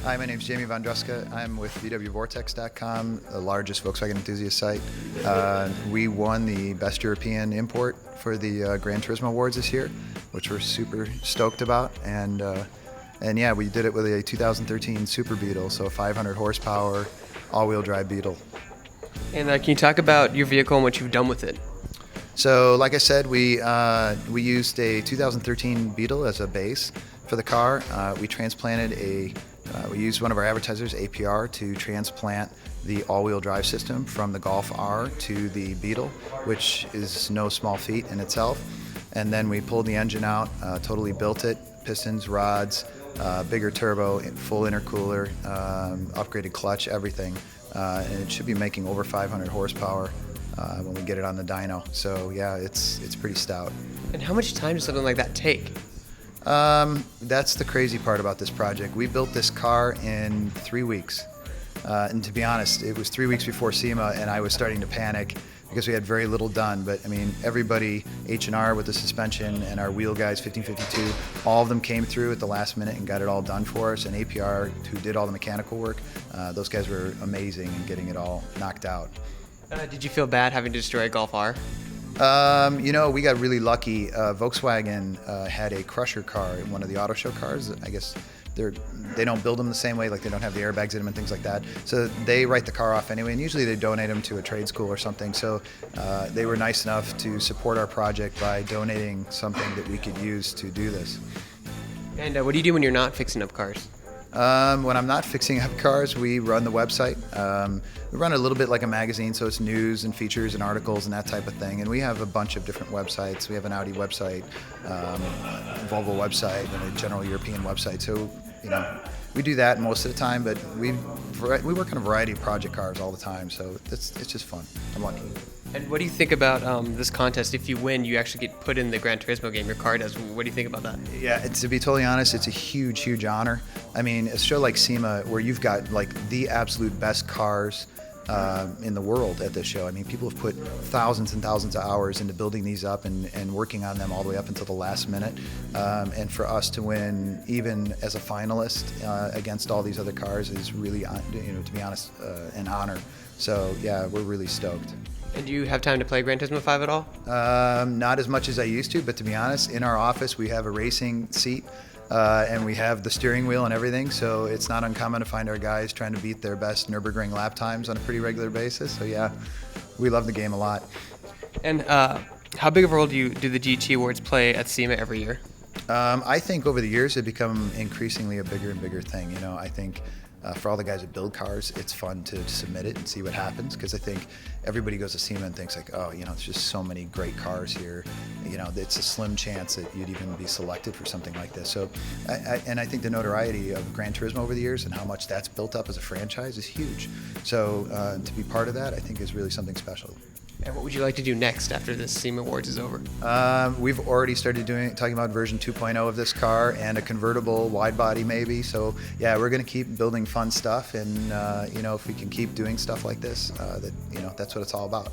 Hi, my name is Jamie Vondruska. I'm with VWVortex.com, the largest Volkswagen enthusiast site. We won the Best European Import for the Gran Turismo Awards this year, which we're super stoked about. And yeah, we did it with a 2013 Super Beetle, so a 500 horsepower, all-wheel drive Beetle. And can you talk about your vehicle and what you've done with it? So, like I said, we used a 2013 Beetle as a base for the car. We used one of our advertisers, APR, to transplant the all-wheel drive system from the Golf R to the Beetle, which is no small feat in itself. And then we pulled the engine out, totally built it, pistons, rods, bigger turbo, full intercooler, upgraded clutch, everything. And it should be making over 500 horsepower when we get it on the dyno. So yeah, it's pretty stout. And how much time does something like that take? That's the crazy part about this project. We built this car in 3 weeks. And to be honest, it was 3 weeks before SEMA, and I was starting to panic because we had very little done. But I mean, everybody, H&R with the suspension and our wheel guys, 1552, all of them came through at the last minute and got it all done for us. And APR, who did all the mechanical work, those guys were amazing in getting it all knocked out. Did you feel bad having to destroy a Golf R? We got really lucky. Volkswagen had a crusher car, one of the auto show cars. I guess they don't build them the same way, like they don't have the airbags in them and things like that. So they write the car off anyway, and usually they donate them to a trade school or something. So they were nice enough to support our project by donating something that we could use to do this. And what do you do when you're not fixing up cars? When I'm not fixing up cars, we run the website. We run it a little bit like a magazine, so it's news and features and articles and that type of thing. And we have a bunch of different websites. We have an Audi website, Volvo website, and a general European website. So, we do that most of the time, but we work on a variety of project cars all the time. So it's just fun. I'm lucky. And what do you think about this contest? If you win, you actually get put in the Gran Turismo game. Your car does. What do you think about that? Yeah, to be totally honest, it's a huge, huge honor. I mean, a show like SEMA, where you've got like the absolute best cars in the world at this show. I mean, people have put thousands and thousands of hours into building these up and working on them all the way up until the last minute. And for us to win, even as a finalist against all these other cars, is really, to be honest, an honor. So yeah, we're really stoked. And do you have time to play Gran Turismo 5 at all? Not as much as I used to, but to be honest, in our office we have a racing seat and we have the steering wheel and everything, so it's not uncommon to find our guys trying to beat their best Nürburgring lap times on a pretty regular basis. So yeah, we love the game a lot. And how big of a role do the GT Awards play at SEMA every year? I think over the years it's become increasingly a bigger and bigger thing. I think for all the guys that build cars, it's fun to submit it and see what happens, because I think everybody goes to SEMA and thinks like, oh, there's just so many great cars here. It's a slim chance that you'd even be selected for something like this. So, I think the notoriety of Gran Turismo over the years and how much that's built up as a franchise is huge. So to be part of that, I think is really something special. And what would you like to do next after this SEMA Awards is over? We've already started talking about version 2.0 of this car and a convertible wide body maybe. So yeah, we're going to keep building fun stuff, and if we can keep doing stuff like this, that's what it's all about.